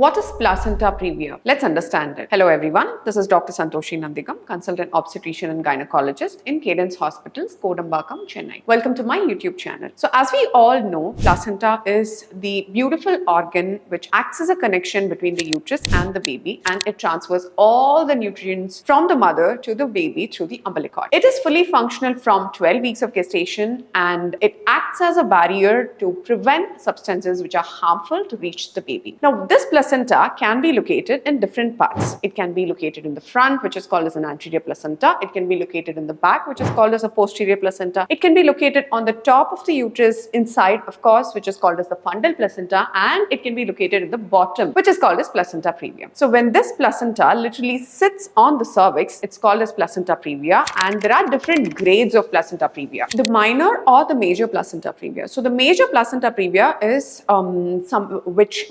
What is placenta previa? Let's understand it. Hello everyone, this is Dr. Santoshi Nandigam, consultant obstetrician and gynecologist in Cadence Hospitals, Kodambakam, Chennai. Welcome to my YouTube channel. So as we all know, placenta is the beautiful organ which acts as a connection between the uterus and the baby, and it transfers all the nutrients from the mother to the baby through the umbilical cord. It is fully functional from 12 weeks of gestation, and it acts as a barrier to prevent substances which are harmful to reach the baby. Now, this placenta can be located in different parts. It can be located in the front, which is called as an anterior placenta. It can be located in the back, which is called as a posterior placenta. It can be located on the top of the uterus inside, of course, which is called as the fundal placenta, and it can be located at the bottom, which is called as placenta previa. So when this placenta literally sits on the cervix, it's called as placenta previa, and there are different grades of placenta previa. The minor or the major placenta previa. So the major placenta previa is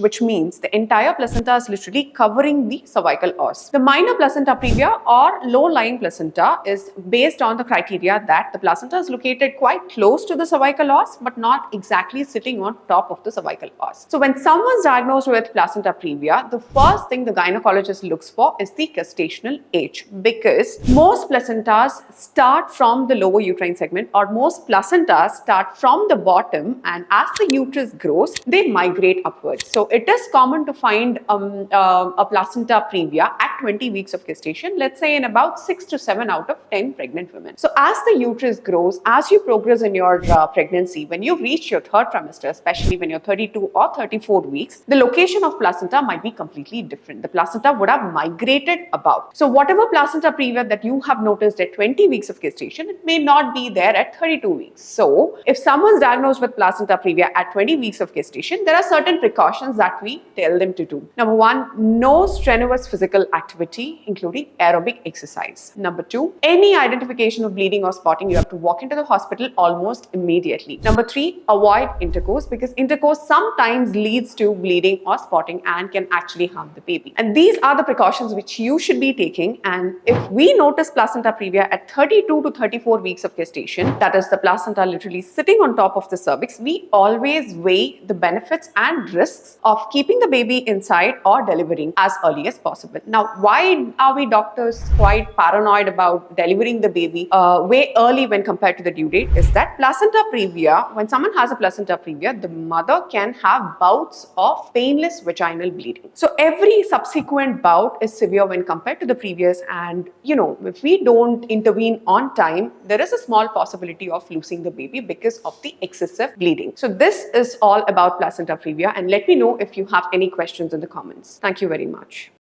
which means the entire placenta is literally covering the cervical os. The minor placenta previa or low-lying placenta is based on the criteria that the placenta is located quite close to the cervical os but not exactly sitting on top of the cervical os. So when someone's diagnosed with placenta previa, the first thing the gynecologist looks for is the gestational age, because most placentas start from the lower uterine segment, or most placentas start from the bottom, and as the uterus grows, they migrate upwards. So it is common to find a placenta previa at 20 weeks of gestation, let's say in about 6 to 7 out of 10 pregnant women. So as the uterus grows, as you progress in your pregnancy, when you reach your third trimester, especially when you're 32 or 34 weeks, the location of placenta might be completely different. The placenta would have migrated above. So whatever placenta previa that you have noticed at 20 weeks of gestation, it may not be there at 32 weeks. So if someone's diagnosed with placenta previa at 20 weeks of gestation, there are certain precautions that we tell them to do. Number one, no strenuous physical activity, including aerobic exercise. Number two, any identification of bleeding or spotting, you have to walk into the hospital almost immediately. Number three, avoid intercourse, because intercourse sometimes leads to bleeding or spotting and can actually harm the baby. And these are the precautions which you should be taking. And if we notice placenta previa at 32 to 34 weeks of gestation, that is the placenta literally sitting on top of the cervix, we always weigh the benefits and risks of keeping the baby inside or delivering as early as possible. Now, why are we doctors quite paranoid about delivering the baby way early when compared to the due date? Is that placenta previa, when someone has a placenta previa, the mother can have bouts of painless vaginal bleeding. So every subsequent bout is severe when compared to the previous, and if we don't intervene on time, there is a small possibility of losing the baby because of the excessive bleeding. So this is all about placenta previa, and let me know if you have any questions in the comments. Thank you very much.